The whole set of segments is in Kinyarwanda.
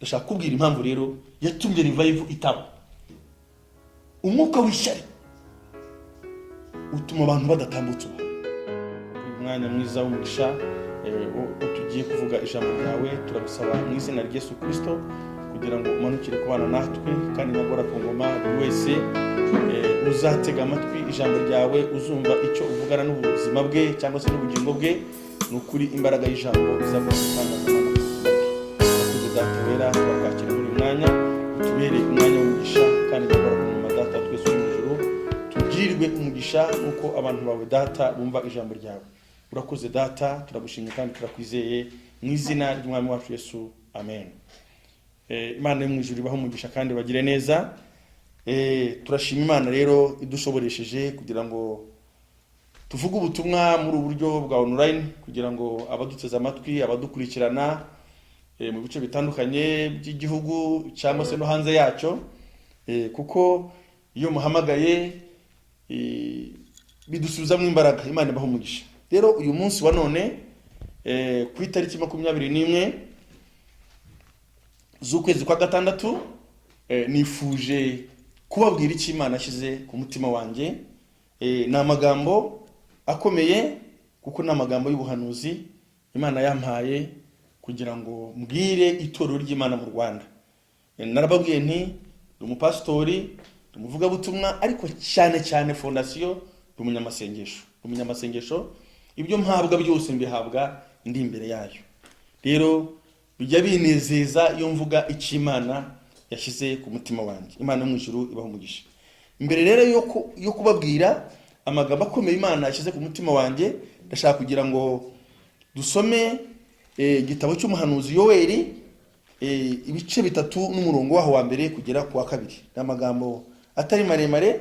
ndashaka kubwira impamvu rero yatumye revival itaba. Umwuka w'ishyari utuma abantu badatambutsa umwanya mwiza w'umugisha. Tugiye kuvuga ijambo ryawe, turagusaba mu izina rya Yesu Kristo kugira ngo umanukire kubana natwe kandi nyagora ku ngoma. Buri wese uzatega amatwi ijambo ryawe, uzumva icyo uvugana n'ubuzima bwe cyangwa se n'ubugingo bwe, n'ukuri imbaraga y'ijambo izagutangaza kuko datubera twakwakira muri mwanya, utubere umwanya w'umugisha kandi nyagora ku ngoma. Data twese mu ijuru, tugirirwe umugisha nuko abantu bawe data bumva ijambo ryawe. Urakoze data, turagushimye kandi turakwizeye mu izina ry'umwami wacu Yesu, amen. Imana yo mu ijuru ibaho umugisha kandi bagire neza. Turashima Imana rero idushoboresheje kugira ngo tuvuge ubutumwa muri uburyo bwa online, kugira ngo abaduteze amatwi, abadukurikirana mu bice bitandukanye by'igihugu cyangwa se no hanze yacyo, kuko iyo muhamagaye bidusubizamo imbaraga. Imana ibaho umugisha. Rero uyu munsi wa none ku itariki 21 z'ukwezi kwa gatandatu, nifuje kubabwira icyo Imana ashyize ku mutima wanjye. Ni amagambo akomeye kuko ni amagambo y'ubuhanuzi Imana yampaye kugira ngo mbwire itorero ry'Imana mu Rwanda. Narababwiye nti umupastori, umuvuga butumwa, ariko cyane fondation umunyamasengesho. Ibyo mpabwa byose mbihabwa ndi imbere yayo. Rero bijya binezeza iyo mvuga icyo Imana yashyize ku mutima wanjye. Imana yo mu ijuru ibaho umugisha. Imbere rero yo kubabwira amagambo akomeye Imana yashyize ku mutima wanjye, ndashaka kugira ngo dusome igitabo cy'umuhanuzi Yoweli, ibice 3 n'umurongo waho wa mbere kugera ku wa 2. Ni amagambo atari maremare,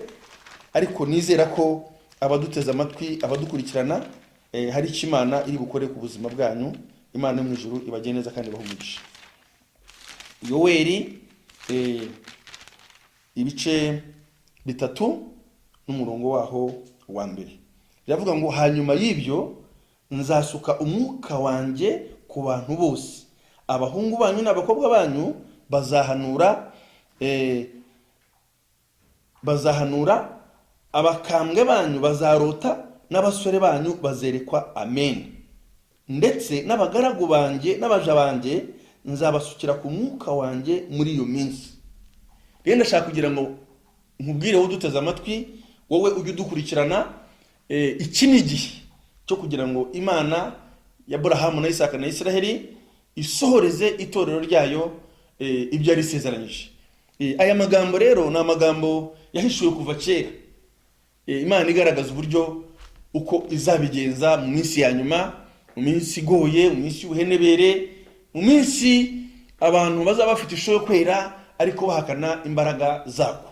ariko nizera ko abaduteze amatwi, abadukurikirana, hari icyo Imana iri gukore ku buzima bwanyu. Imana yo mu ijuru ibagire neza kandi ibahe umugisha. Yoweli ibice 3 n'umurongo waho wa mbere biravuga ngo, hanyuma y'ibyo nzasuka umwuka wanjye ku bantu bose, abahungu banyu n'abakobwa banyu bazahanura, abakambwe banyu bazarota, n'abasore banyu bazerekwa. Amen. Ndetse n'abagaragu banjye n'abaja banjye nzabasukira ku mwuka wanjye muri iyo minsi. Rero ndashaka kugira ngo nkubwire wowe uduteze amatwi, wowe ujye udukurikirana, iki ni igihe cyo kugira ngo Imana ya Aburahamu na Isaka na Isiraheli isohoreze itorero ryayo ibyo yari isezeranyije. Aya magambo rero ni amagambo yahishuwe kuva kera. Imana igaragaza uburyo uko izabigenza mu minsi ya nyuma, mu minsi igoye, mu minsi y'ubuhenebere, mu minsi abantu bazaba bafite ishusho yo kwera ariko bahakana imbaraga zako.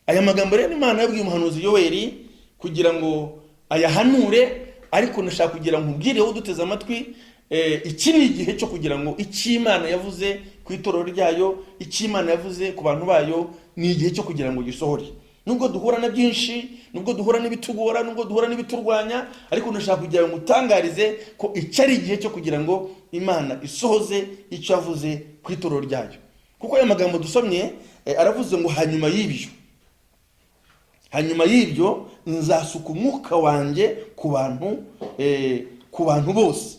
Aya magambo rero Imana yabwiye umuhanuzi Yoweli kugira ngo ayahanure, ariko ndashaka kugira ngo ubwire wowe uduteze amatwi, iki ni igihe cyo kugira ngo icyo Imana yavuze ku itorero ryayo, icyo Imana yavuze ku bantu bayo, ni igihe cyo kugira ngo gisohore. Nubwo duhura na byinshi, nubwo duhura n'ibitugora, nubwo duhura n'ibiturwanya, ariko ndashaka kugira ngo utangarize ko icyo ari igihe cyo kugira ngo Imana isohoze icyo yavuze ku itorero ryayo. Kuko aya magambo dusomye aravuze ngo, hanyuma y'ibyo nzasuka umwuka wanjye ku bantu bose,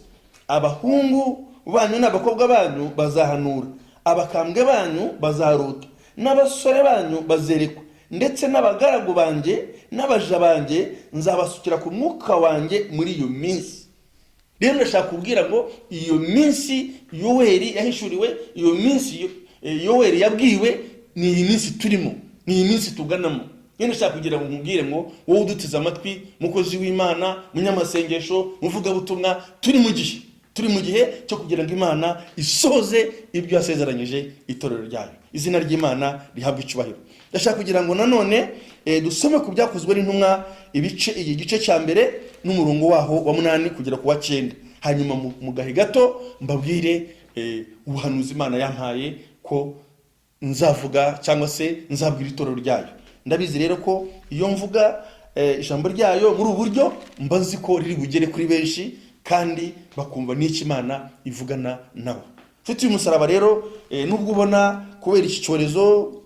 abahungu banyu n'abakobwa banyu bazahanura, abakambwe banyu bazarota, n'abasore banyu bazerekwa, ndetse n'abagaragu banjye n'abaja banjye nzabasukira ku mwuka wanjye muri iyo minsi. Rero ndashaka kubwira ngo iyo minsi Yoweli yahishuriwe, iyo minsi Yoweli yabwiwe, ni iyi minsi turimo, ni iyi minsi tuganamo. Rero ndashaka kugira ngo nkubwire ngo wowe uduteze amatwi, mukozi w'Imana, munyamasengesho, muvuga butumwa, turi mu gihe cyo kugira ngo Imana isoze ibyo yasezeranyije itorero ryayo. Izina ry'Imana rihabwa icyubahiro. Ndashaka kugira ngo nanone dusome ku byakozwe n'intumwa igice cya mbere n'umurongo waho wa 8 kugera ku wa 9. Hanyuma mu gahe gato mbabwire ubuhanuzi Imana yampaye ko nzavuga cyangwa se nzabwira itorero ryayo. Ndabizi rero ko iyo mvuga ijambo ryayo muri uburyo mbazi ko riri bugere kuri benshi kandi bakumva n'iki Imana ivugana nabo. nshuti y'umusaraba rero, nubwo ubona kubera iki cyorezo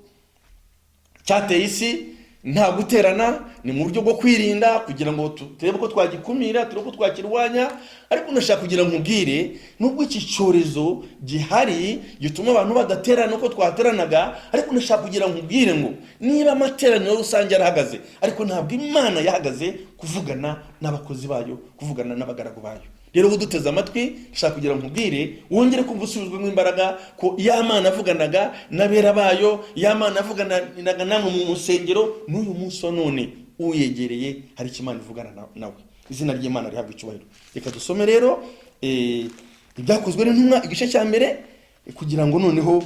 cyateye isi nta guterana, ni mu buryo bwo kwirinda kugira ngo turebe ko twagikumira, turebe ko twakirwanya. Ariko ndashaka kugira ngo nkubwire, nubwo iki cyorezo gihari gituma abantu badaterana uko twateranaga, ariko ndashaka kugira ngo nkubwire ngo niba amateraniro rusange yarahagaze, ariko ntabwo Imana yahagaze kuvugana n'abakozi bayo, kuvugana n'abagaragu bayo. Rero uduteze amatwi, ndashaka kugira ngo nkubwire, wongere kumva usubizwemo imbaraga ko ya Mana avuganaga n'abera bayo, ya Mana avuganaga namwe mu musengero, n'uyu munsi wa none uyegereye hari icyo Imana ivugana nawe. Izina ry'Imana rihabwa icyubahiro. Reka dusome rero ibyakozwe n'intumwa igice cya mbere, kugira ngo noneho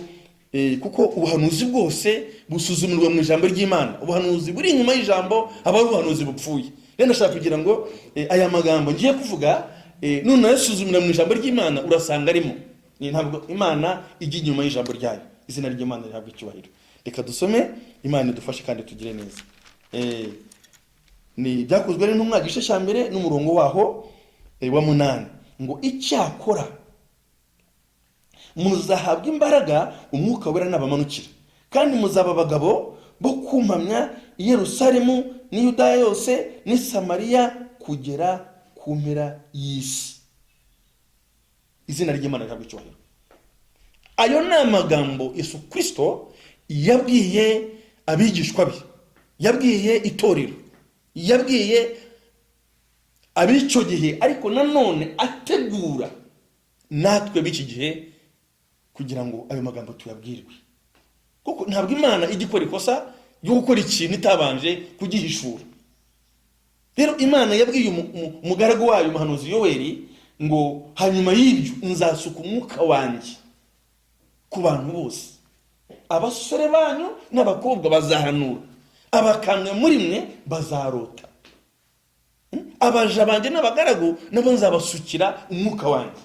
kuko ubuhanuzi bwose busuzumirwa mu ijambo ry'Imana. Ubuhanuzi buri inyuma y'ijambo aba ari ubuhanuzi bupfuye. Rero ndashaka kugira ngo aya magambo ngiye kuvuga none yasuzumira mu ijambo ry'Imana urasanga arimo. Ntabwo Imana ijya inyuma y'ijambo ryayo. Izina ry'Imana rihabwa icyubahiro. Reka dusome, Imana idufashe kandi tugire neza. Ni byakozwe n'intumwa igice cya mbere n'umurongo waho wa 8 ngo icyakora muzahabwa imbaraga umwuka wera n'abamanukira, kandi muzaba abagabo bo kumpamya i Yerusalemu n'i Yudaya yose n'i Samariya kugera ku mpera y'isi. Izina ry'Imana rihabwa icyubahiro. Ayo ni amagambo Yesu Kristo yabwiye abigishwa be, yabwiye itorero, yabwiye ab'icyo gihe, ariko nanone ategura natwe b'iki gihe kugira ngo ayo magambo tuyabwirwe. Kuko ntabwo Imana igikora ikosa yo gukora ikintu itabanje kugihishura. Rero Imana yabwiye umugaragu wayo umuhanuzi Yoweli ngo hanyuma y'ibyo nzasuka umwuka wanjye ku bantu bose, abasore banyu n'abakobwa bazahanura, abakamwe muri mwe bazarota, abaja banjye n'abagaragu nabo nzabasukira umwuka wanjye.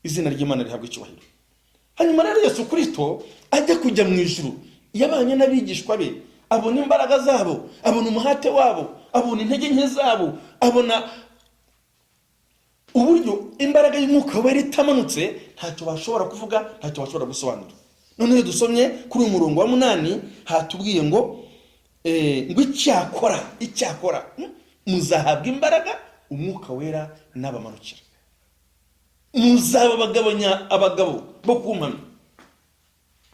Izina ry'Imana rihabwa icyubahiro. Hanyuma rero Yesu Kristo ajya kujya mu ijuru, yabanye n'abigishwa be, abona imbaraga zabo, abona umuhate wabo, abona intege nke zabo, abona uburyo imbaraga y'umwuka wera itamanutse, ntacyo bashobora kuvuga, ntacyo bashobora gusobanura. None dusomye kuri uyu murongo wa 8 hatubwiye ngo icyakora muzahabwa imbaraga umwuka wera n'abamanukira, muzaba abagabo bo kumpamya.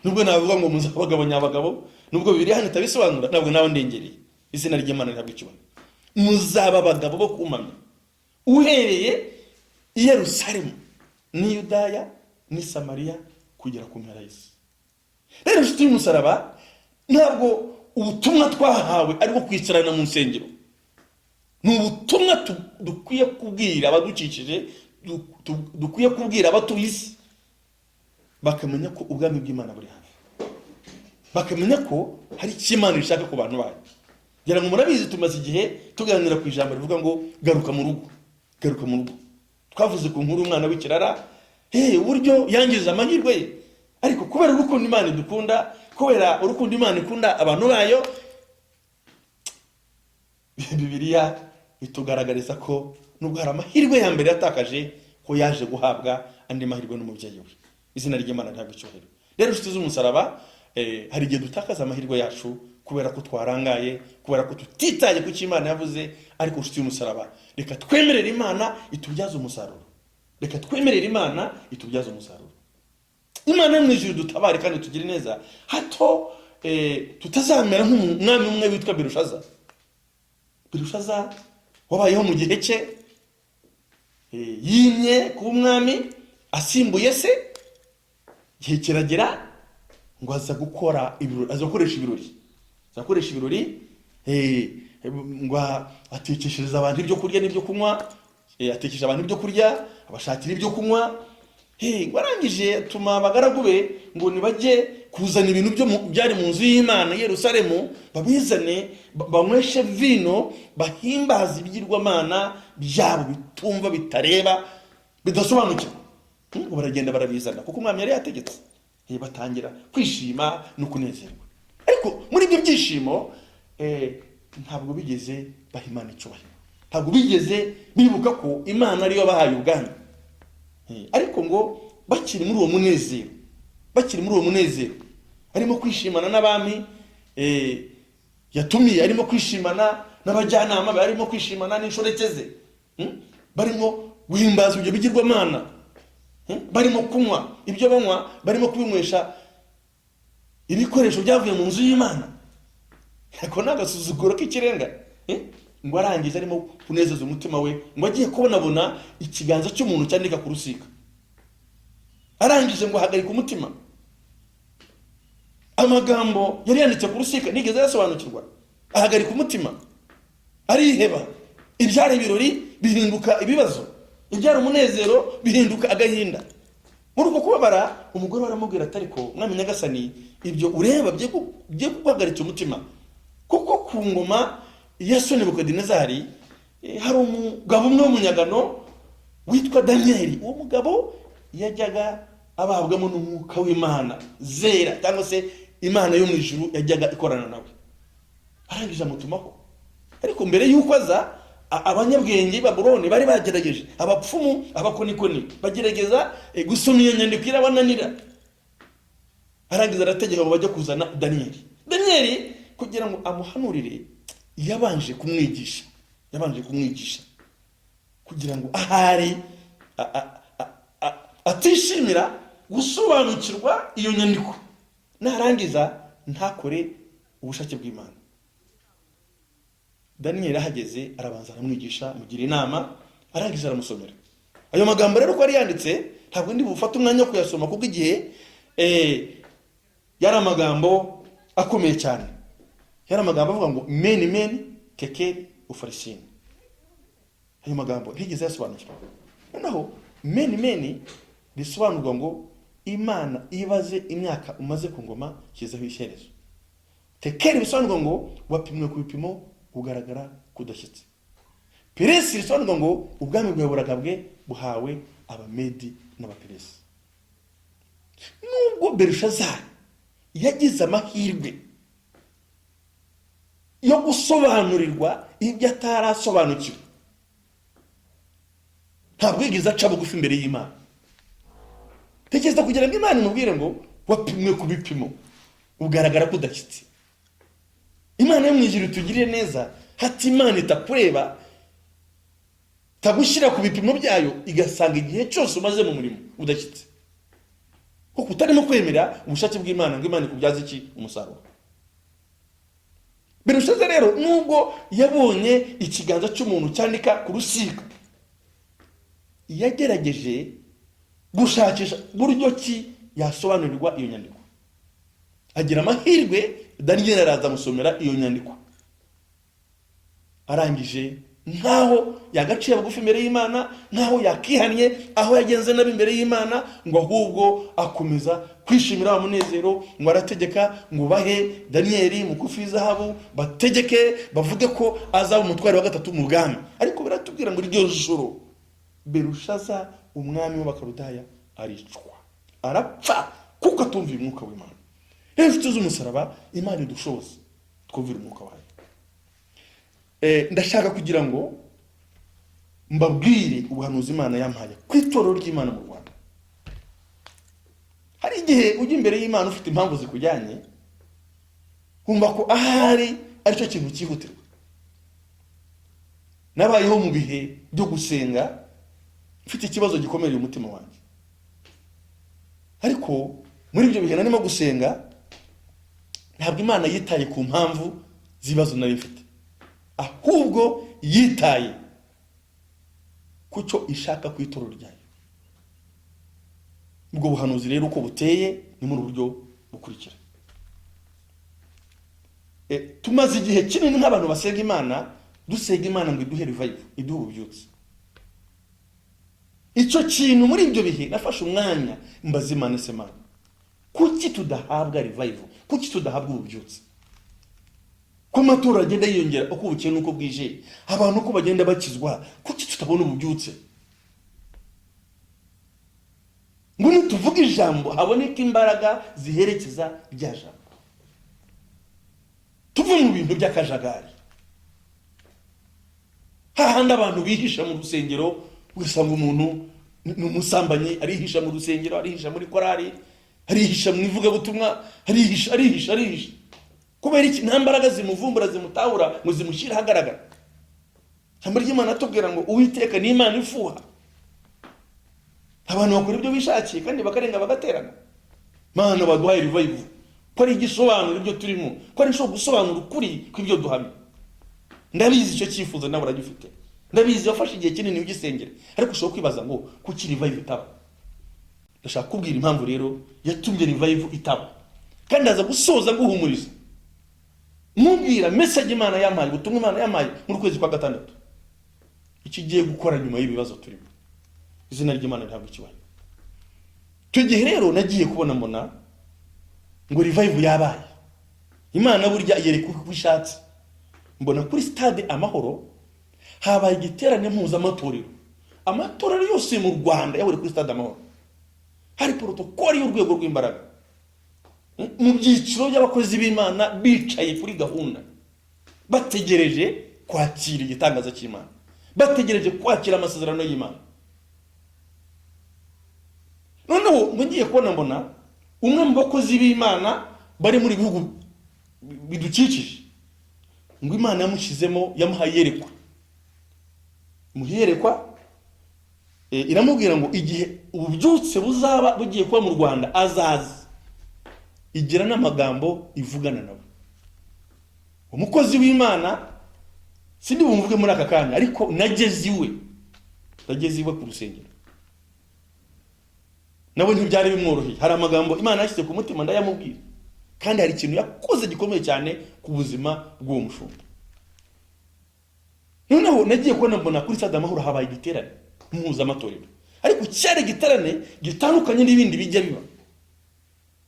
Nubwo navuga ngo muzaba abagabo, nubwo Bibiliya hano itabisobanura, ntabwo nawe ndengereye. Izina ry'Imana rihabwa icyubahiro. Muzaba abagabo bo kumpamya uhereye i Yerusalemu n'i Yudaya n'i Samariya kugera ku mpera y'isi. Rero nshuti y'umusaraba, ntabwo ubutumwa twahawe ari bwo kwicarana mu nsengero. Ni ubutumwa dukwiye kubwira abadukikije, dukwiye kubwira abatuye isi, bakamenya ko ubwami bw'Imana buri hafi, bakamenya ko hari icyo Imana ishaka ku bantu bayo. Ngira ngo murabizi tumaze igihe tuganira ku ijambo rivuga ngo garuka mu rugo, garuka mu rugo. Twavuze ku nkuru umwana w'ikirara, uburyo yangije amahirwe ye, ariko kubera urukundo Imana idukunda, kubera urukundo Imana ikunda abantu bayo, Bibiliya itugaragariza ko nubwo hari amahirwe ya mbere yatakaje, ko yaje guhabwa andi mahirwe n'umubyeyi we. Izina ry'Imana rihabwa icyubahiro. Rero nshuti z'umusaraba, hari igihe dutakaza amahirwe yacu kubera ko twarangaye, kubera ko tutitaye ku cyo Imana yavuze. Ariko nshuti y'umusaraba, reka twemerere Imana itubyaze umusaruro, reka twemerere Imana itubyaze umusaruro. Imana mu ijuru dutabare kandi tugire neza, hato tutazamera nk'umwami umwe witwa Belushaza. Belushaza wabayeho mu gihe cye, yimye kuba umwami, asimbuye se, igihe kiragera ngo aza gukora ibirori, aza gukoresha ibirori, ngo atekeshereza abantu ibyo kurya n'ibyo kunywa, atekesha abantu ibyo kurya, abashakira ibyo kunywa. Warangije atuma abagaragu be ngo nibajye kuzana ibintu byo byari mu nzu y'Imana i Yerusalemu, babizane banyweshe vino, bahimbaza ibyirwamana byabo bitumva, bitareba, bidasobanukirwa. Baragenda barabizana kuko umwami yari yategetse. Batangira kwishima no kunezerwa. Ariko muri ibyo byishimo ntabwo bigeze baha Imana icyubahiro, ntabwo bigeze bibuka ko Imana ariyo bahaye ubwami. Ariko ngo bakiri muri uwo munezero, arimo kwishimana n'abami yatumiye, arimo kwishimana n'abajyanama, barimo kwishimana n'inshoreke ze, barimo guhimbaza ibyo bigirwamana, barimo kunywa ibyo banywa, barimo kubinywesha ibikoresho byavuye mu nzu y'Imana. Ako n'agasuzuguro k'ikirenga, ngo arangije arimo kunezeza umutima we, ngo agiye kubonabona ikiganza cy'umuntu cyandika ku rusika, arangije ngo ahagarika umutima. Amagambo yari yanditse ku rusika nigeze yasobanukirwa, ahagarika umutima, ariheba. Ibyari ibirori bihinduka ibibazo, ibyari umunezero bihinduka agahinda. Muri uko kubabara, umugore aramubwira ati ariko mwami nyagasani, ibyo ureba bye guhagaritsa umutima, kuko ku ngoma ya Nebukadinezari hari umugabo umwe w'umunyagano witwa Daniyeli. Uwo mugabo yajyaga ababwamo n'umwuka w'Imana zera, cyangwa se Imana yo mu ijuru yajyaga ikorana nawe. Arangije amutumaho, ariko mbere y'uko aza, abanyabwenge Babuloni bari bagerageje, abapfumu, abakonikoni bagerageza gusoma iyo nyandiko irabananira. Arangiza arategeka ngo bajye kuzana Daniyeli kugira ngo amuhanurire. Yabanje kumwigisha kugira ngo ahari atishimira gusobanukirwa iyo nyandiko, narangiza ntakore ubushake bw'Imana. Daniyeli ahageze arabanza aramwigisha, mugira inama, arangiza aramusomera ayo magambo. Rero ko ari yanditse, ntabwo ndi bufate umwanya wo kuyasoma kuko igihe yari amagambo akomeye cyane. Yari amagambo avuga ngo meni kekeri ufarisini. Ayo magambo ntigeze yasobanukirwa. Noneho meni bisobanurwa ngo Imana ibaze imyaka umaze ku ngoma kizaho ishyerezo. Tekeri bisobanurwa ngo wapimwe ku bipimo ugaragara kudashyitse. Peresi bisobanurwa ngo ubwami bwawe buragabwe buhawe abamedi n'abaperesi. Nubwo Belushazari yagize amahirwe yo gusobanurirwa ibyo atarasobanukiwe, ntabwo yigeze aca bugufi imbere y'Imana. Tekereza kugira ngo Imana imubwire ngo wapimwe ku bipimo ugaragara kudashyitse. Imana yo mu ijuru tugirire neza, hati Imana itakureba, tagushyira ku bipimo byayo, igasanga igihe cyose umaze mu murimo udashyitse, kuko utarimo kwemera ubushake bw'Imana ngo Imana ikubyaze iki? Umusaruro. Belushazari rero nubwo yabonye ikiganza cy'umuntu cyandika ku rusika, yagerageje gushakisha buryo ki yasobanurirwa iyo nyandiko. Agira amahirwe, Daniyeli araza amusomera iyo nyandiko. Arangije nkaho yagaciye bugufi imbere y'Imana, nkaho yakihannye aho yagenze nabi imbere y'Imana, ngo ahubwo akomeza kwishimira wa munezero. Ngo arategeka ngo bahe Daniyeli mukufi w'izahabu, bategeke bavuge ko azaba umutware wa gatatu mu bwami. Ariko biratubwira ngo iryo joro Belushazari umwami w'Abakaludaya aricwa, arapfa, kuko atumvira umwuka w'Imana. Inshuti z'umusaraba, Imana idushoboze twumvira umwuka wayo. Ndashaka kugira ngo mbabwire ubuhanuzi Imana yampaye ku itorero ry'Imana mu Rwanda. Hari igihe ujya imbere y'Imana ufite impamvu zikujyanye, kumva ko ahari aricyo kintu cyihutirwa. Nabayeho mu bihe byo gusenga mfite ikibazo gikomeye umutima wanjye, ariko muri ibyo bihe narimo gusenga, ntabwo Imana yitaye ku mpamvu z'ibibazo nari mfite, ahubwo yitaye ku cyo ishaka ku itorero ryayo. Ubwo buhanuzi rero uko buteye ni muri uburyo bukurikira. Tumaze igihe kinini nk'abantu basenga Imana, dusenga Imana ngo iduhe revival, iduhe ububyutse. Icyo kintu muri ibyo bihe nafashe umwanya mbaza Imana, ese Mana, kuki tudahabwa revival? Kuki tudahabwa ububyutse? Ko amatora agenda yiyongera uko bukeye nuko bwije, abantu uko bagenda bakizwa, kuki tutabona ububyutse? Ngo nituvuga ijambo haboneka imbaraga ziherekeza rya jambo, tuve mu bintu by'akajagari. Hahandi abantu bihisha mu rusengero, ugasanga umuntu n'umusambanyi arihisha mu rusengero, arihisha muri korari, arihisha mu ivugabutumwa, arihisha. Kubera iki? Nta mbaraga zimuvumbura zimutahura ngo zimushyire ahagaragara. Ijambo ry'Imana atubwira ngo Uwiteka ni Imana ifuha. Abantu bakora ibyo bishakiye kandi bakarenga bagaterana. Mana baduhaye revival. Ko ari igisobanuro ibyo turimo, ko ari cyo gusobanura ukuri kw'ibyo duhamye. Ndabizi icyo cyifuzo nawe uragifite. Ndabizi wafashe igihe kinini ugisengera, ariko ushobora kwibaza ngo kuki revival itaba. Ndashaka kubwira impamvu rero yatumye revival itaba. Kandi aza gusoza guhumuriza. Mubwira message Imana yampaye, ubutumwa Imana yampaye muri kwezi kwa gatandatu. Ikigiye gukora nyuma y'ibibazo turimo. Izina ry'Imana ntabwo kibaye. Tugiye rero nagiye kubona mbona ngo revival yabaye. Imana burya yereka uko ishatse. Mbona kuri stade Amahoro habaye igiterane mpuzamatorero. Amatorero yose mu Rwanda yahuriye kuri stade Amahoro. Hari protokoli y'urwego rw'imbaraga. Mu byiciro by'abakozi b'Imana bicaye kuri gahunda, bategereje kwakira igitangaza cy'Imana, bategereje kwakira amasezerano y'Imana. Noneho ngiye kubona mbona umwe mu bakozi b'Imana bari muri bihugu bidukikije, ngo Imana yamushyizemo, yamuhaye yerekwa. Muherekwa iramubwira ngo igihe ububyutse buzaba bugiye kuba mu Rwanda azaza, igira n'amagambo ivugana nawe. Umukozi w'Imana sindi bumvuge muri aka kanya, ariko nageze iwe ku rusengero. Nawe ntibyari bimworoheye, hari amagambo Imana yashyize ku mutima ndayamubwira, kandi hari ikintu yakoze gikomeye cyane ku buzima bw'uwo mushumba. Noneho nagiye kubona mbona kuri stade Amahoro habaye igiterane mpuzamatorero, ariko cyari igiterane gitandukanye n'ibindi bijya biba.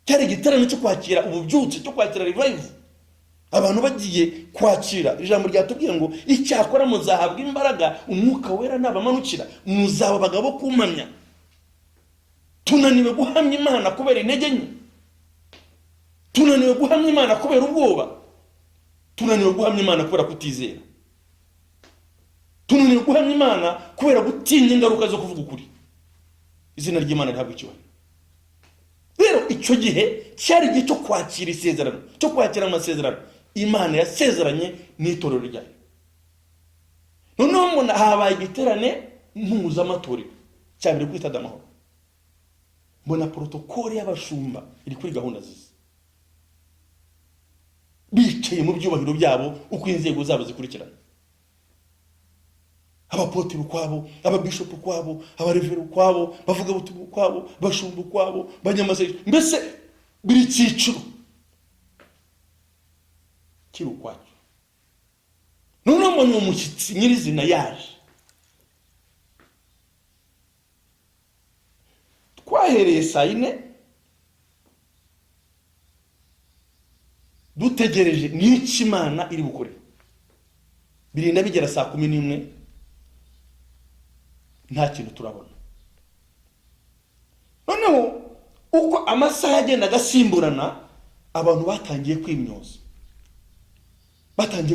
Cyari igiterane cyo kwakira ububyutse, cyo kwakira revival. Abantu bagiye kwakira ijambo ryatubwiye ngo icyakora muzahabwa imbaraga umwuka wera nabamanukira, muzaba abagabo kumamya. Tunaniwe guhamya Imana kubera intege nke, tunaniwe guhamya Imana kubera ubwoba, tunaniwe guhamya Imana kubera kutizera, tunaniwe guhamya Imana kubera gutinya ingaruka zo kuvuga ukuri. Izina ry'Imana rihabwa icyubahiro. Rero icyo gihe cyari igihe cyo kwakira isezerano, cyo kwakira amasezerano Imana yasezeranye n'itorero ryayo. Noneho mbona habaye igiterane mpuzamatorero cyabiri kuri stade Amahoro. Mbona protokoli y'abashumba iri kuri gahunda zizi, bicaye mu byubahiro byabo uko inzego zabo zikurikirana. Abapotere ukwabo, ababishop ukwabo, abareveri ukwabo, bavuga butumwa ukwabo, bashumba ukwabo, banyamasengesho, mbese biri cyiciro kiri ukwacyo. Noneho mbona umushyitsi nyirizina yaje. Twahereye saa 4 dutegereje n'iki Imana iri bukore, birinda bigera saa 11 nta kintu turabona. Noneho uko amasaha agenda agasimburana, abantu batangiye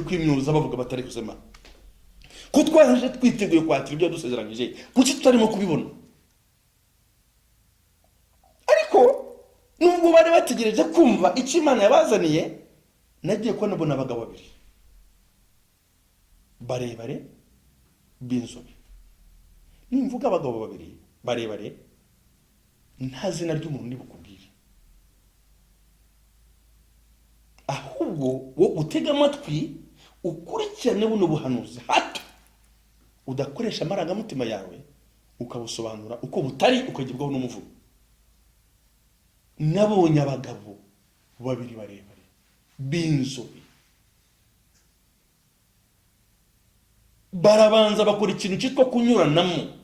kwimyoza, bavuga batari kuzema ko twaje twiteguye kwakira ibyo dusezeranyije, kuki tutarimo kubibona. Ariko nubwo bari bategereje kumva icyo Imana yabazaniye, nagiye kubona mbona abagabo babiri barebare b'inzobe. Nimvuga abagabo babiri barebare, nta zina ry'umuntu ndibukubwire, ahubwo wo utega amatwi ukurikirane buno buhanuzi, hato udakoresha amarangamutima yawe ukabusobanura uko butari, ukagibwaho n'umuvugo. Nabonye abagabo babiri barebare b'inzobe, barabanza bakora ikintu cyitwa kunyuranamo.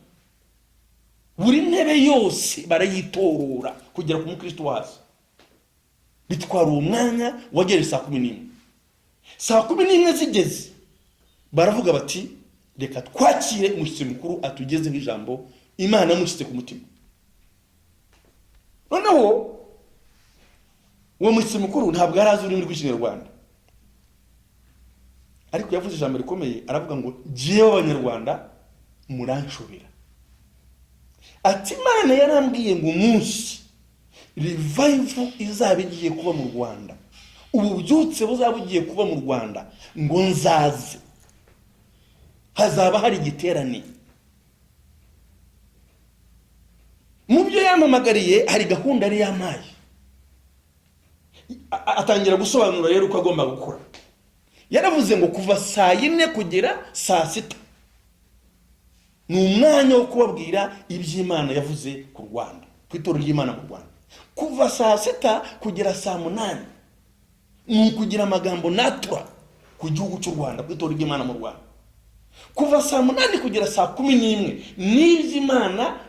Buri ntebe yose barayitorora kugera ku mukristo wazo. Bitwara uwo mwanya wagere saa 11. Saa 11 zigeze, baravuga bati reka twakire umushyitsi mukuru atugezeho ijambo Imana yamushyize ku mutima. Noneho uwo mushyitsi mukuru ntabwo yari azi ururimi rw'Ikinyarwanda, ariko yavuze ijambo rikomeye, aravuga ngo jewe Abanyarwanda muranshobera. ati Imana yarambwiye ngo umunsi revival izaba igiye kuba mu Rwanda, ububyutse buzaba bugiye kuba mu Rwanda, ngo nzaze, hazaba hari igiterane. Mu byo yamamagariye hari gahunda yari yamaye, atangira gusobanura rero uko agomba gukora. Yaravuze ngo kuva saa 4 kugera saa 6 ni umwanya wo kubabwira iby'Imana yavuze ku Rwanda, ku itorero ry'Imana mu Rwanda. Kuva saa 6 kugera saa 8 ni ukugira amagambo natura ku gihugu cy'u Rwanda, ku itorero ry'Imana mu Rwanda. Kuva saa 8 kugera saa 11 ni iby'Imana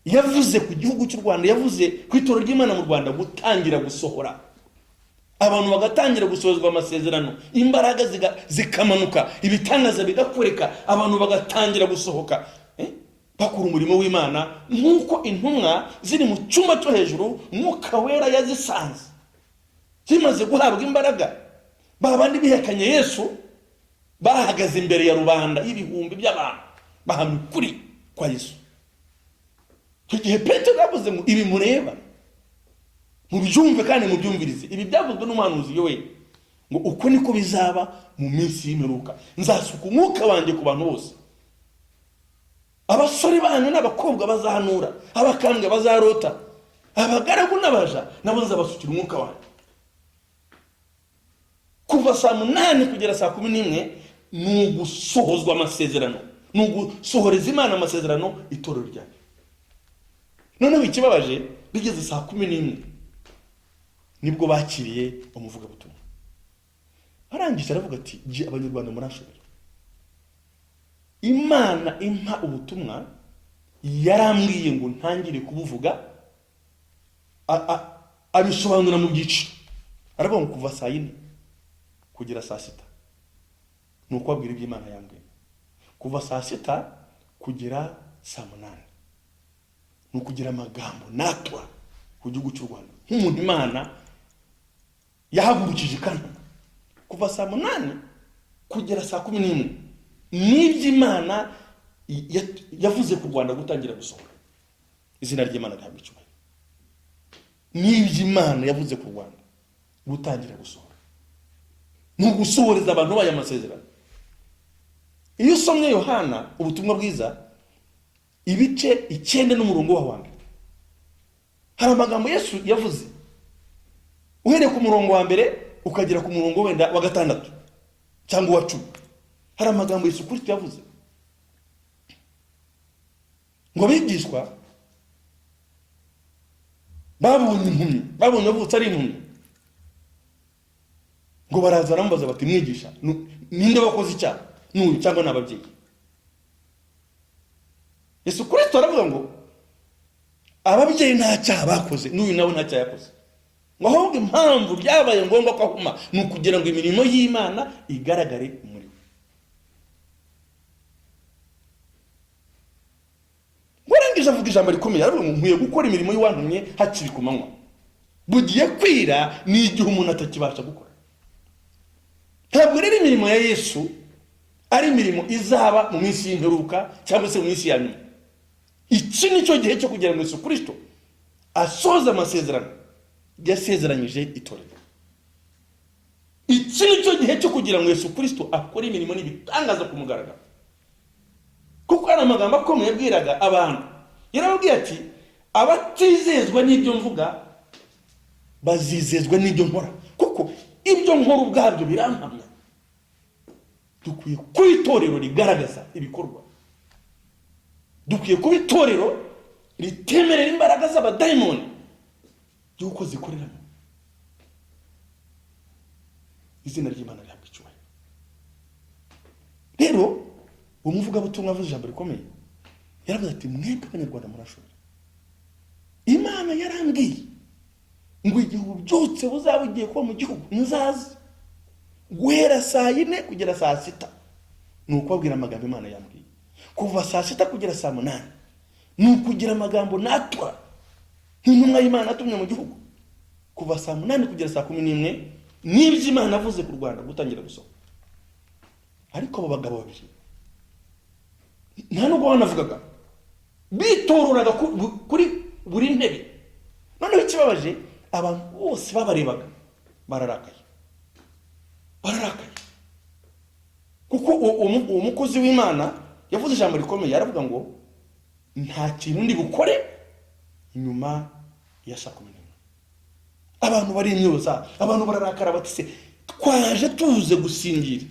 yavuze ku gihugu cy'u Rwanda, yavuze ku itorero ry'Imana mu Rwanda gutangira gusohora. Abantu bagatangira gusohozwa amasezerano, imbaraga zikamanuka, ibitangaza bigakoreka, abantu bagatangira gusohoka bakora umurimo w'Imana nk'uko intumwa ziri mu cyumba cyo hejuru Mwuka Wera yazisanze zimaze guhabwa imbaraga. Babandi bihekanye Yesu bahagaze imbere ya rubanda y'ibihumbi by'abantu bahamya ukuri kwa Yesu. Igihe Petero yavuze ngo ibi mureba mubyumve kandi mubyumvirize, ibi byavuzwe n'umuhanuzi Yoeli ngo uko niko bizaba mu minsi y'imperuka, nzasuka umwuka wanjye ku bantu bose. Abasore banyu n'abakobwa bazahanura, abakambwe bazarota, abagaragu n'abaja nabo nzabasukira umwuka wanjye. Kuva saa 8 kugera saa 11 ni ugusohozwa amasezerano, ni ugusohoreza Imana amasezerano itorero ryanjye. Noneho ikibabaje bigeze saa 11 nibwo bakiriye umuvuga butumwa. Arangije aravuga ati je abanyarwanda murashobora. Imana impa ubutumwa yarambwiye ngo ntangire kubuvuga, abisobanura mu byiciro. Aravuga ngo kuva saa 4 kugera saa 6 ni ukwabwira iby'Imana yambwiye. Kuva saa 6 kugera saa 8 ni ukugira amagambo natwa ku gihugu cy'u Rwanda nk'umuntu Imana yahagurukije kandi. Kuva saa 8 kugera saa 11 n'iby'Imana yavuze ku Rwanda gutangira gusohora. Izina ry'Imana rihabwa icyubahiro. N'iby'Imana yavuze ku Rwanda gutangira gusohora, ni ugusohoreza abantu baya amasezerano. Iyo usomye Yohana ubutumwa bwiza ibice 9 n'umurongo wa 1, hari amagambo Yesu yavuze uhereye ku murongo wa 1 ukagera ku murongo wenda wa 6 cyangwa wa 10. Hari amagambo Yesu Kristo yavuze ngo abigishwa babonye impumyi, babonye avutse ari impumyi, ngo baraza barambaza bati mwigisha ninde wakoze icyaha, n'uyu cyangwa n'ababyeyi? Yesu Kristo aravuga ngo ababyeyi nta cyaha bakoze, n'uyu nawe nta cyaha yakoze, ngo ahubwo impamvu byabaye ngombwa ko ahuma ni ukugira ngo imirimo y'Imana igaragare muri we. Warangije avuga ijambo rikomeye, aravuga ngo nkwiye gukora imirimo y'uwantumye hakiri ku manywa, bugiye kwira ni igihe umuntu atakibasha gukora. Ntabwo rero imirimo ya Yesu ari imirimo izaba mu minsi y'imperuka cyangwa se mu minsi ya nyuma. Iki nicyo gihe cyo kugira ngo Yesu Kristo asoza amasezerano yasezeranyije itorero. Iki nicyo gihe cyo kugira ngo Yesu Kristo akore imirimo n'ibitangaza ku mugaragaro. Kuko ari amagambo akomeye yabwiraga abantu. Yarababwiye ati abatizezwa n'ibyo mvuga bazizezwa n'ibyo nkora, kuko ibyo nkora ubwabyo birampamya. Dukwiye kuba itorero rigaragaza ibikorwa, dukwiye kuba itorero ritemerera imbaraga z'abadayimoni y'uko zikoreramo. Izina ry'Imana rihabwa icyubahiro. Rero uwo muvugabutumwa avuze ijambo rikomeye, yaravuze ati mwebwe abanyarwanda murashobora. Imana yarambwiye ngo igihe ububyutse buzaba bugiye kuba mu gihugu nzaza, guhera saa 4 kugera saa 6 ni ukwabwira amagambo Imana yambwiye. Kuva saa 6 kugera saa 8 ni ukugira amagambo natura nk'intumwa y'Imana atumye mu gihugu. Kuva saa 8 kugera saa 11 n'ibyo Imana avuze ku Rwanda gutangira gusohoka. Ariko abo bagabo babiri nta nubwo banavugaga, bitoruraga kuri buri ntebe. Noneho ikibabaje, abantu bose babarebaga bararakaye, kuko uwo mukozi w'Imana yavuze ijambo rikomeye, aravuga ngo nta kintu ndi bukore nyuma ya saa 11. Abantu bari imyoza, abantu bararakara bati se twaje tuze gusingira,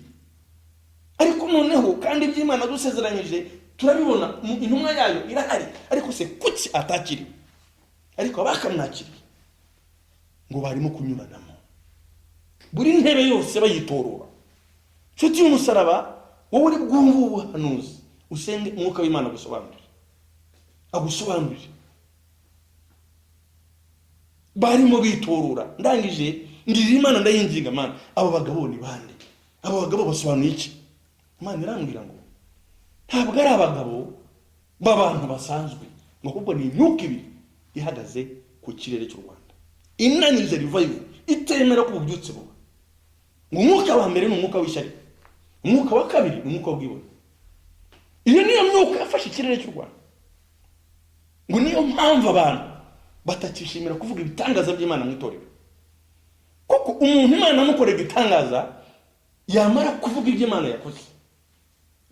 ariko noneho kandi iby'Imana dusezeranyije turabibona, intumwa yayo irahari, ariko se kuki atakiri? Ariko abakamwakiriye ngo barimo kunyuranamo, buri ntebe yose bayitorora. Nshuti y'umusaraba, wowe uri bwumva ubuhanuzi, usenge umwuka w'Imana agusobanurire. Barimo bitorora. Ndangije ngira Imana ndayinginga, Mana, abo bagabo ni bande? Abo bagabo basobanuye iki? Imana irambwira ngo ntabwo ari abagabo b'abantu basanzwe, ngo ahubwo ni imyuka ibiri ihagaze ku kirere cy'u Rwanda, inanije revival, itemera ko ububyutse buba. Ngo umwuka wa mbere ni umwuka w'ishyari, umwuka wa kabiri ni umwuka w'ubwibone. Iyo niyo myuka yafashe ikirere cy'u Rwanda. Ngo niyo mpamvu abantu batakishimira kuvuga ibitangaza by'Imana mu itorero, kuko umuntu Imana amukorera igitangaza yamara kuvuga ibyo Imana yakoze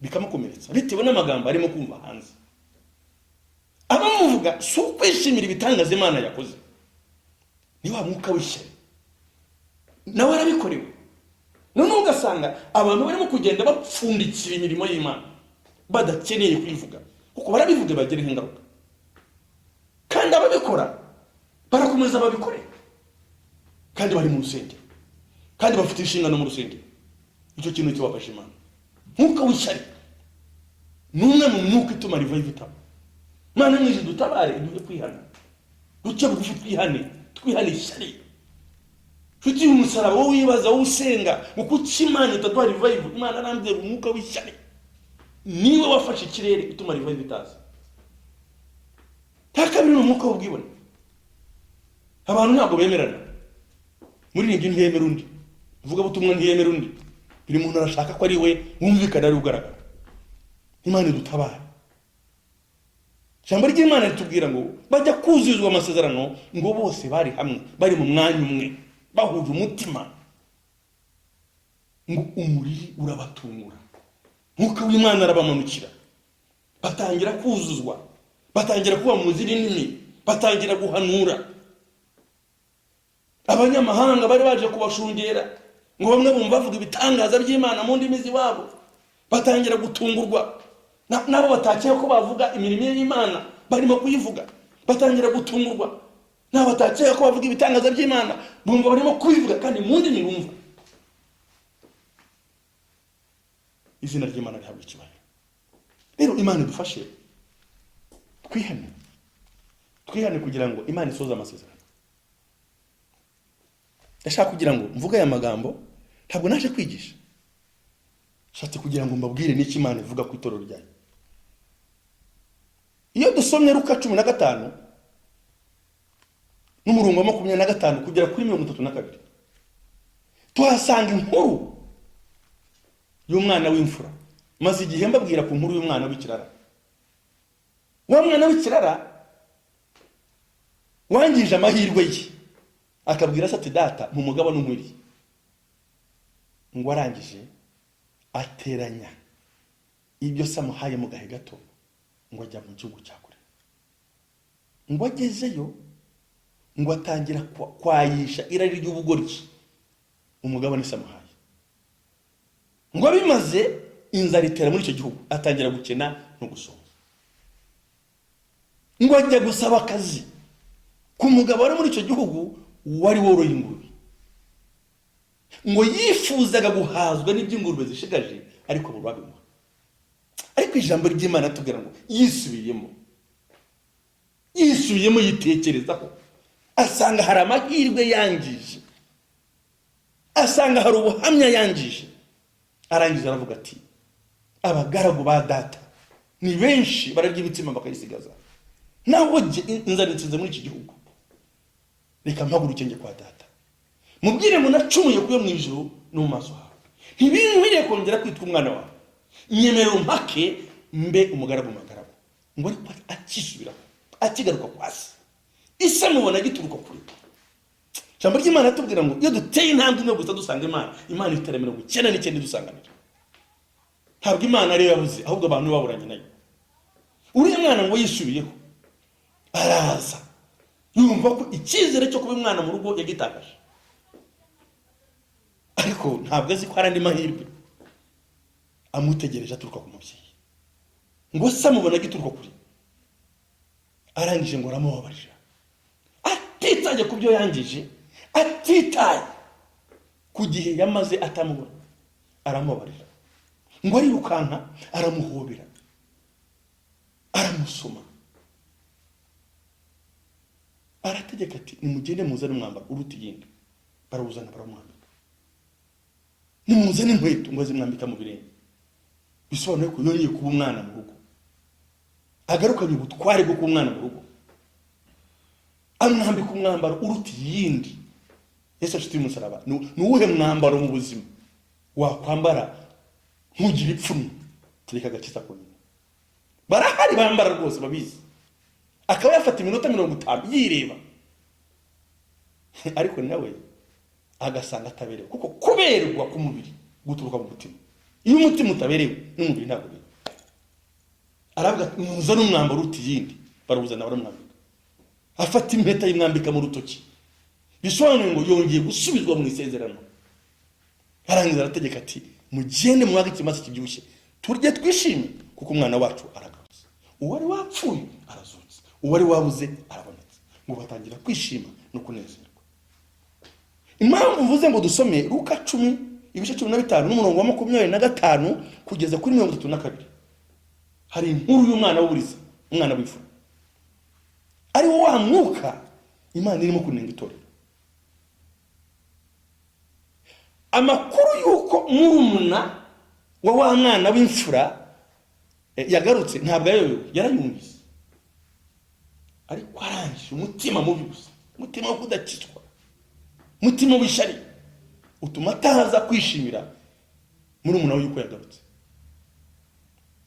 bikamukomeretsa bitewe n'amagambo arimo kumva hanze. Abamuvuga si ukwishimira ibitangaza Imana yakoze, ni wa mwuka w'ishyari nawe arabikorewe. None ugasanga abantu barimo kugenda bapfundikira imirimo y'Imana badakeneye kuyivuga, kuko barabivuga bagera ingaruka, kandi ababikora barakomeza babikore, kandi bari mu rusengero, kandi bafite inshingano mu rusengero. Icyo kintu cyabafasha Imana. Mwuka w'ishyari ni umwe mu mwuka ituma revival itaba. Mana mwije dutabare, duje kwihana, duce bugufi twihane ishyari. Nshuti y'umusaraba, wowe wibaza, wowe usenga ngo kuki Imana itaduha revival? Imana arambye umwuka w'ishyari niwe wafashe ikirere ituma revival itaza. Kabiri ni umwuka w'ubwibone. Abantu ntabwo bemerana, muri nibyo ntiyemera undi, uvuga butumwa ntiyemera undi, buri muntu arashaka ko ari we wumvikana ari ugaragara. Imana idutabara. Ijambo ry'Imana ritubwira ngo bajya kuzuzwa amasezerano, ngo bose bari hamwe, bari mu mwanya umwe, bahuje umutima, ngo umuriri urabatungura, mwuka w'Imana arabamanukira, batangira kuzuzwa, batangira kuba mu zindi ndimi, batangira guhanura. Abanyamahanga bari baje kubashungera ngo bamwe bumva bavuga ibitangaza by'Imana mu ndimi z'iwabo, batangira gutungurwa. Nabo batakeye ko bavuga imirimo y'Imana barimo kuyivuga, batangira gutungurwa. Nabo batakeye ko bavuga ibitangaza by'Imana bumva barimo kuyivuga kandi mu ndimi bumva. Izina ry'Imana rihabwa icyubahiro. Rero Imana idufashe twihane kugira ngo Imana isoze amasezerano. Ndashaka kugira ngo mvuga aya magambo, ntabwo naje kwigisha, shatse kugira ngo mbabwire n'iki Imana ivuga ku itorero ryayo. Iyo dusomye Luka 15 n'umurongo wa 25 kugera kuri 32, tuhasanga inkuru y'umwana w'imfura. Maze igihe mbabwira ku nkuru y'umwana w'ikirara. Wa mwana w'ikirara wangije amahirwe ye, akabwira se ati data mu mugabo n'umwiri. Ngo arangije ateranya ibyo samuhaye mu gahe gato, ngo ajya mu gihugu cya kure. Ngo agezeyo, ngo atangira kwayisha irari ry'ubugoryi umugabo ni samuhaye. Ngo bimaze inzara itera muri icyo gihugu, atangira gukena no gusoma. Ngo ajya gusaba akazi ku mugabo wari muri icyo gihugu wari woroye ingurube. Ngo yifuzaga guhazwa n'iby'ingurube zishigaje, ariko bo babimuha. Ariko ijambo ry'Imana tubwira ngo yisubiyemo yitekerezaho, asanga hari amahirwe yangije, asanga hari ubuhamya yangije. Arangiza aravuga ati abagaragu ba data ni benshi, bararya ibitsima bakayisigaza, naho inzara itsinze muri iki gihugu, reka mpaguruke njye kwa data, mubwire ngo nacumuye kuyo mu ijuru no mu maso hawe, ntibinkwiriye kongera kwitwa umwana wawe, nyemerera umpake mbe umugaragu magaragu. ngo ariko akisubira akigaruka kwasi ise mubona gituruka kuri Jambo ry'Imana tubwira ngo iyo duteye intambwe no gusa dusanga Imana iteremera ngo 99 dusanganira. Ntabwo Imana ari yabuze ahubwo abantu baburanye nayo. Uri mwana ngo yisubiyeho araza yumva ko icyizere cyo kuba umwana mu rugo yagitakaje, ariko ntabwo azi ko ari andi mahirwe amutegereje aturuka ku mubyeyi ngo se amubona gituruka kuri arangije ngo aramubabarira atitaye ku byo yangije, atitaye ku gihe yamaze atamubona, aramubabarira ngo arirukanka aramuhobera aramusoma arategeka ati nimugende muzane umwambaro uruta iyindi, barawuzana baramwambika, nimuzane inkweto ngo zimwambika mu birenge, bisobanuye ko yongeye kuba umwana mu rugo, agarukanye ubutware bwo kuba umwana mu rugo, amwambika umwambaro uruta iyindi. Yesu ashiti umusaraba ni uwuhe mwambaro mu buzima wakwambara ntugira ipfunwe tureka agakiza ko nyine? Barahari bambara rwose babizi, akaba yafata iminota 50 yireba ariko nawe agasanga ataberewe, kuko kuberwa ku mubiri guturuka mu mutima. Iyo umutima utaberewe n'umubiri ntabwo biri. Aravuga muzana umwambaro uruta iyindi, barawuzana baramwambika, afata impeta y'imwambika mu rutoki, bisobanuye ngo yongeye gusubizwa mu isezerano. Arangiza arategeka ati mugende mwage ikimaze kibyibushye turye twishime, kuko umwana wacu aragarutse, uwari wapfuye arazutse, uwari wabuze arabonetse. Ngo batangira kwishima no kunezerwa. Impamvu mvuze ngo dusome Luka 10 ibice 15 n'umurongo wa 25 kugeza kuri 32, hari inkuru y'umwana w'uburiza, umwana w'imfura, ari wo wa mwuka Imana irimo kunenga itorero. Amakuru yuko murumuna wa mwana w'imfura yagarutse ntabwo yarayumvise, ariko arangije umutima mubi gusa, umutima wo kudakizwa, umutima w'ishari utuma ataza kwishimira murumuna we yuko yagarutse.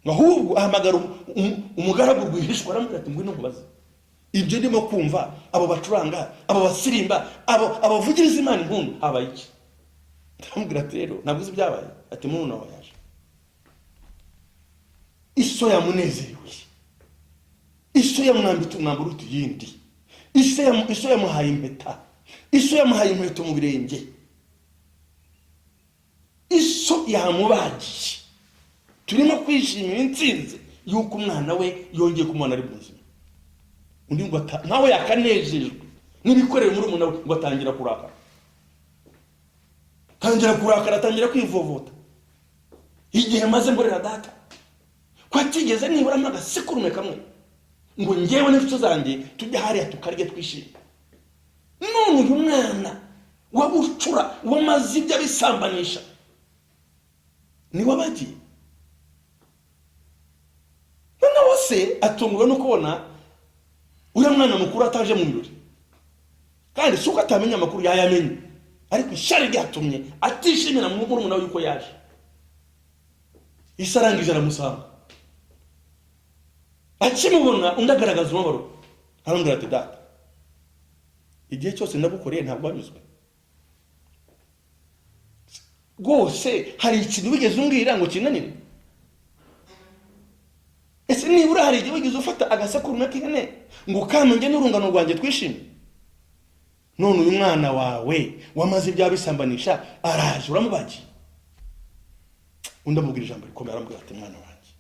Ahubwo ahamagara umugaragu rwihishwa aramubwira ati ngwino nkubaze ibyo ndimo kumva, abo bacuranga, abo basirimba, abo abavugiriza Imana impundu habaye iki? Ndamubwira ati rero ntabwo uzi byabaye. Ati murumuna we yaje, iso yamunezerewe, iso yamwambitse umwambaro uruta iyindi, iso yamuhaye impeta, iso yamuhaye inkweto mu birenge, iso yamubagiye. Turimo kwishimira intsinzi yuko umwana we yongeye kumubona ari muzima. Undi ngo nawe yakanejejwe n'ibikorera muri umuna we, ngo atangira kurakara, atangira kwivovota. Igihe maze mborera data ko atigeze nibura agasekurume kamwe ngo ngewe n'inshuti zanjye tujya hariya tukarya twishimye. None uyu mwana wabucura wamaze ibyo bisambanisha ni wabagiye. None wose atungwa no kubona uriya mwana mukuru ataje mu birori, kandi suko atamenya amakuru yayamenye, ariko ishari ryatumye atishimira mu murumuna we yuko yaje. Isarangije aramusanga, akimubona undi agaragaza umubabaro, arambwira ati data igihe cyose ndagukoreye ntabwo wanyuzwe rwose, hari ikintu wigeze umbwira ngo kinanire? Ese nibura hari igihe wigeze ufata agasekurume k'ihene ngo kamunge n'urungano rwanjye twishime? None uyu mwana wawe wamaze ibya bisambanisha araje uramubagiye. Undi amubwira ijambo rikomeye, arambwira ati mwana wanjye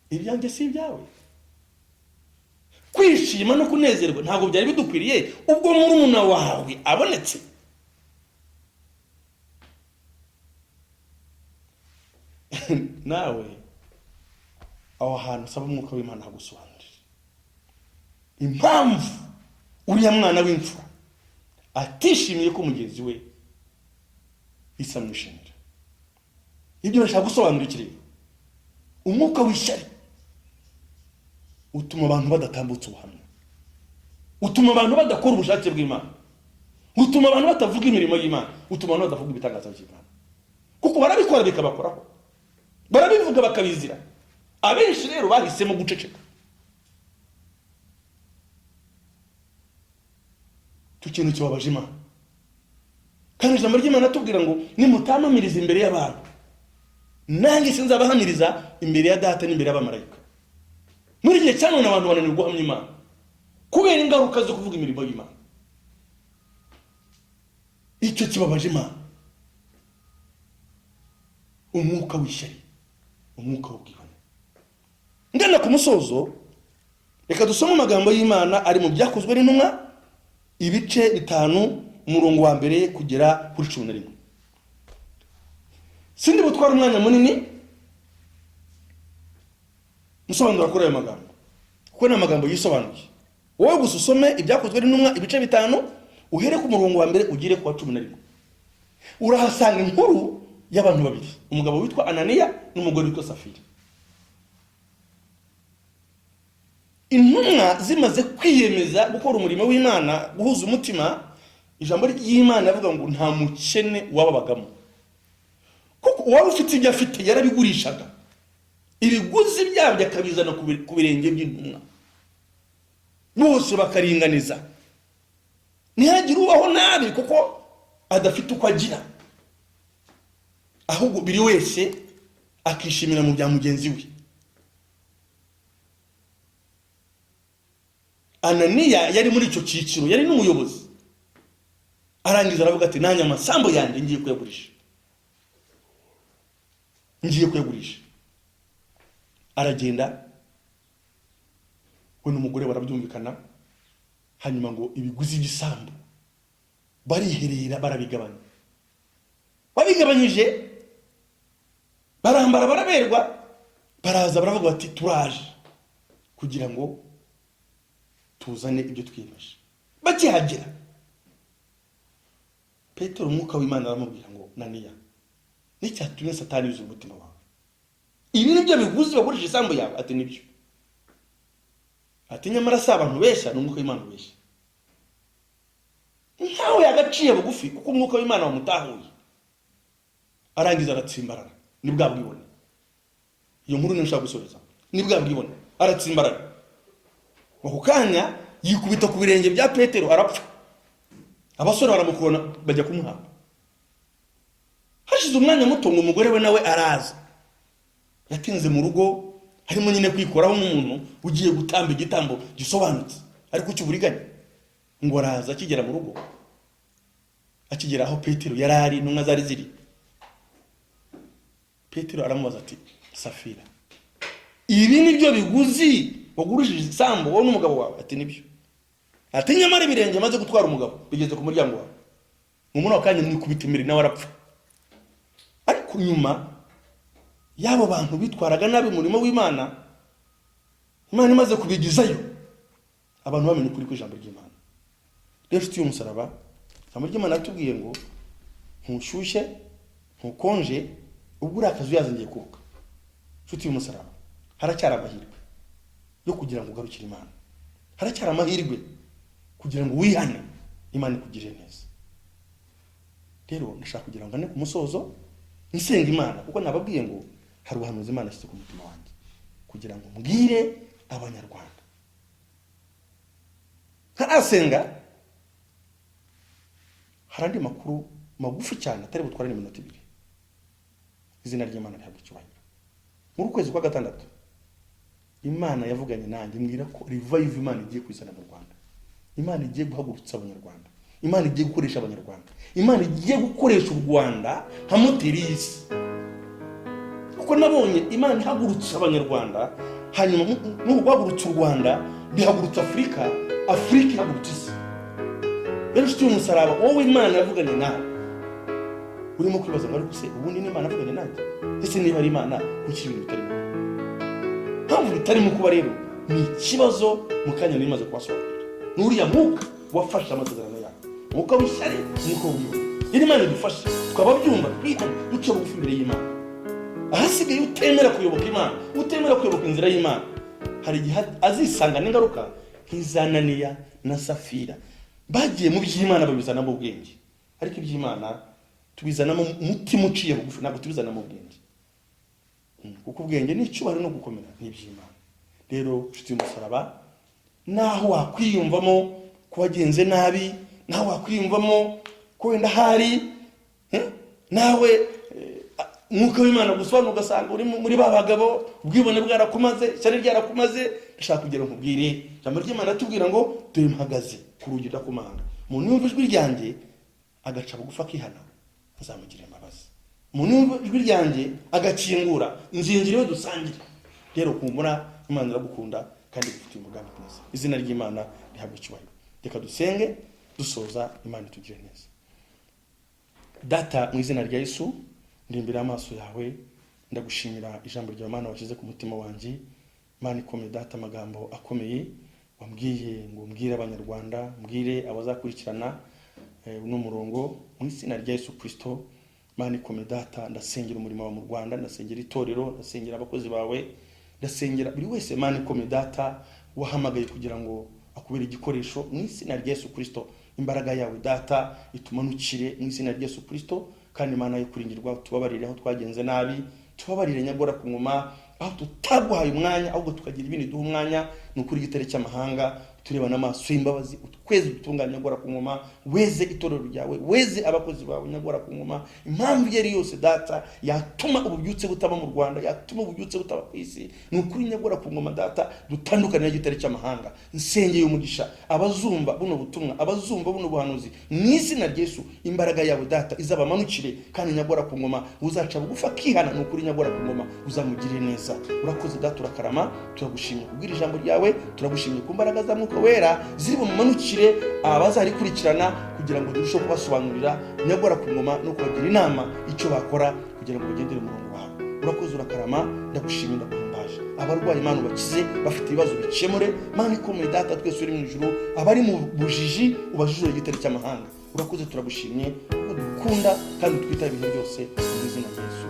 ibyanjye si ibyawe. Kwishima no kunezerwa ntabwo byari bidukwiriye ubwo murumuna wawe abonetse. Nawe aho hantu saba umwuka w'Imana hagusobanurira impamvu uriya mwana w'imfura atishimiye ko mugenzi we isamwishimira. Ibyo nashaka gusobanurira umwuka w'ishyari utuma abantu badatambutsa ubuhamya, utuma abantu badakora ubushake bw'Imana, utuma abantu batavuga imirimo y'Imana, utuma abantu badavuga ibitangaza by'Imana, kuko barabikora bikabakoraho, barabivuga bakabizira. Abenshi rero bahisemo guceceka, ikintu kibabaje Imana. Kandi ijambo ry'Imana atubwira ngo nimutamamiriza imbere y'abantu, nanjye sinzabahamiriza imbere ya data n'imbere y'abamarayika. Muri gihe cyane abantu bananirwa guhamya Imana kubera ingaruka zo kuvuga imirimo y'Imana. Icyo kibabaje Imana. Umwuka w'ishyari, umwuka w'ubwibone. Ngana ku musozo, reka dusome amagambo y'Imana ari mu Byakozwe n'Intumwa ibice 5 umurongo wa mbere kugera kuri 11. Sindi butwara umwanya munini musobanura kuri ayo magambo, kuko ni amagambo yisobanuye. Wowe gusa usome Ibyakozwe n'Intumwa ibice 5 uhere ku murongo wa mbere ugire ku wa 11. Urahasanga inkuru y'abantu babiri, umugabo witwa Ananiya n'umugore witwa Safira. Intumwa zimaze kwiyemeza gukora umurimo w'Imana, guhuza umutima, ijambo ry'Imana rivuga ngo nta mukene wababagamo, kuko uwari ufite ibyo afite yarabigurishaga, ibiguzi byabyo akabizana ku birenge by'intumwa, bose bakaringaniza. Ntihagire ubaho nabi kuko adafite uko agira, ahubwo biri wese akishimira mu bya mugenzi we. Ananiya yari muri icyo cyiciro, yari n'umuyobozi. Arangiza aravuga ati nanya amasambo yanjye ngiye kuyagurisha. Aragenda, we n'umugore barabyumvikana, hanyuma ngo ibiguzi by'isambu bariherera barabigabanya. Babigabanyije barambara baraberwa, baraza baravuga bati turaje kugira ngo tuzane ibyo twiyemeje. Bakihagera Petero umwuka w'Imana aramubwira ngo Naniya, n'icyatumye Satani yuzuye umutima wawe, ibi nibyo biguzi bagurisha isambu yawe? Ati nibyo. Ati nyamara si abantu besha, ni umwuka w'Imana besha. Ntawe yagaciye bugufi kuko umwuka w'Imana wamutahuye. Arangiza aratsimbarara, ni bwa bwibone. Iyo nkuru nishaka gusoreza, ni bwa bwibone. Aratsimbarara, ako kanya yikubita ku birenge bya Petero arapfa. Abasore baramukubona bajya kumuhamba. Hashize umwanya muto ngo umugore we nawe araza. Yatinze mu rugo, harimo nyine kwikoraho umuntu ugiye gutamba igitambo gisobanutse, ariko cy'uburiganya. Ngo araza akigera mu rugo, akigera aho Petero yarari n'umwe zari ziri. Petero aramubaza ati Safira, ibi nibyo biguzi wagurishije isambu wowe n'umugabo wawe? Ati nibyo. Ati nyamara ibirenge maze gutwara umugabo bigeze ku muryango wawe. Umuntu wakanye mwikubita imbere nawe arapfa. Ariko nyuma yabo bantu bitwaraga nabi umurimo w'Imana, Imana imaze kubigizayo, abantu bamenye ukuri kw'ijambo ry'Imana. Rero nshuti y'umusaraba, ijambo ry'Imana atubwiye ngo ntushyushye ntukonje, ubwo uri akazu yazangiye kuruka. Nshuti y'umusaraba, haracyari amahirwe yo kugira ngo ugarukire Imana. Haracyari amahirwe kugira ngo wihane, Imana ikugirire neza. Rero ndashaka kugira ngo ane ku musozo nsenga Imana, kuko nababwiye ngo hari ubuhanuzi Imana ashyize ku mutima wanjye kugira ngo mbwire abanyarwanda. Ntarasenga, hari andi makuru magufi cyane atari butware n'iminota 2. Izina ry'Imana rihabwa icyubahiro. Muri kwezi kwa gatandatu Imana yavuganye nanjye mbwira ko revive Imana igiye kwizana mu Rwanda. Imana igiye guhagurutsa abanyarwanda. Imana igiye gukoresha abanyarwanda. Imana igiye gukoresha u Rwanda nka moteri y'isi. Kuko nabonye Imana ihagurutsa abanyarwanda, hanyuma no guhagurutsa u Rwanda bihagurutsa Afurika, Afurika ihagurutsa isi. Rero nshuti y'umusaraba, wowe Imana yavuganye nawe urimo kwibaza ngo ariko se ubundi ni Imana yavuganye nanjye? Ese niba ari Imana kuki ibintu bitarimo? Mpamvu bitarimo kuba rero ni ikibazo mu kanya nimaze kubasobanurira. Nuriya mwuka wafashe amasezerano yawe, mwuka w'ishyari, mwuka w'ubwibone. Yari Imana idufashe twababyumva twihane duce bugufi imbere y'Imana. Ahasigaye utemera kuyoboka Imana, utemera kuyoboka inzira y'Imana, hari igihe azisanga n'ingaruka nk'izananiya na Safira. Bagiye mu by'Imana babizana mu bwenge, ariko iby'Imana tubizana mu mutima uciye bugufi, ntabwo tubizana mu bwenge. Kuko ubwenge ni icyubahiro no gukomera ni iby'Imana. Rero nshuti y'umusaraba, naho wakwiyumvamo ko wagenze nabi, nawe wakwiyumvamo ko wenda hari nawe mwuka w'Imana gusobanura ugasanga uri muri ba bagabo, ubwibone bwarakumaze, ishyari ryarakumaze. Ndashaka kugira nkubwire ijambo ry'Imana atubwira ngo dore mpagaze ku rugi ndakomanga, umuntu yumva ijwi ryanjye agaca bugufi akihana, nzamugirira imbabazi. Umuntu yumva ijwi ryanjye agakingura, nzinjira iwe dusangire. Rero kumbura Imana iragukunda kandi igufitiye umugambi mwiza. Izina ry'Imana rihabwe icyubahiro. Reka dusenge dusoza, Imana itugire neza. Data, mu izina rya Yesu, ndimbira amaso yawe, ndagushimira ijambo rya Imana washyize ku mutima wanjye. Imana ikomeye Data, amagambo akomeye wambwiye ngo mbwire abanyarwanda, mbwire abazakurikirana uno murongo, mu izina rya Yesu Kristo. Imana ikomeye Data, ndasengera umurimo wa mu Rwanda, ndasengera itorero, ndasengera abakozi bawe, ndasengera buri wese Imana ikomeye Data wahamagaye kugira ngo akubere igikoresho, mu izina rya Yesu Kristo. Imbaraga yawe Data itumanukire mu izina rya Yesu Kristo, kandi Imana yo kurindirwa, tubabarire aho twagenze nabi, tubabarire nyagora ku ngoma aho tutaguhaye umwanya, ahubwo tukagira ibindi duha umwanya. Ni ukuri igitare cy'amahanga, tureba n'amaso y'imbabazi, utweze dutunganya nyagora ku ngoma, weze itorero ryawe, weze abakozi bawe nyagora ku ngoma. Impamvu yari yose Data yatuma ububyutse butaba mu Rwanda, yatuma ububyutse butaba ku isi, ni ukuri nyagora ku ngoma Data dutandukane n'igitare cy'amahanga. Nsengeye umugisha abazumva buno butumwa, abazumva buno buhanuzi, mu izina rya Yesu. Imbaraga yawe Data izabamanukire, kandi nyagora ku ngoma uzaca bugufi akihana, ni ukuri nyagora ku ngoma uzamugirire neza. Urakoze Data, urakarama, turagushimye kubwira ijambo ryawe, turagushimye ku mbaraga za Mwuka Wera ziri bumanukire abazarikurikirana, kugira ngo zirusheho kubasobanurira nyagora ku ngoma no kubagira inama icyo bakora kugira ngo bagendere umurongo wawe. Urakoze, urakarama, ndagushimye, ndaguhimbaje. Abarwayi Imana ubakize, bafite ibibazo bikemure. Imana ikomeye Data, twese uri mu ijuru, abari mu bujiji ubajijure igitare cy'amahanga. Urakoze, turagushimye, udukunda kandi utwitaho ibihe byose, mu izina rya Yesu.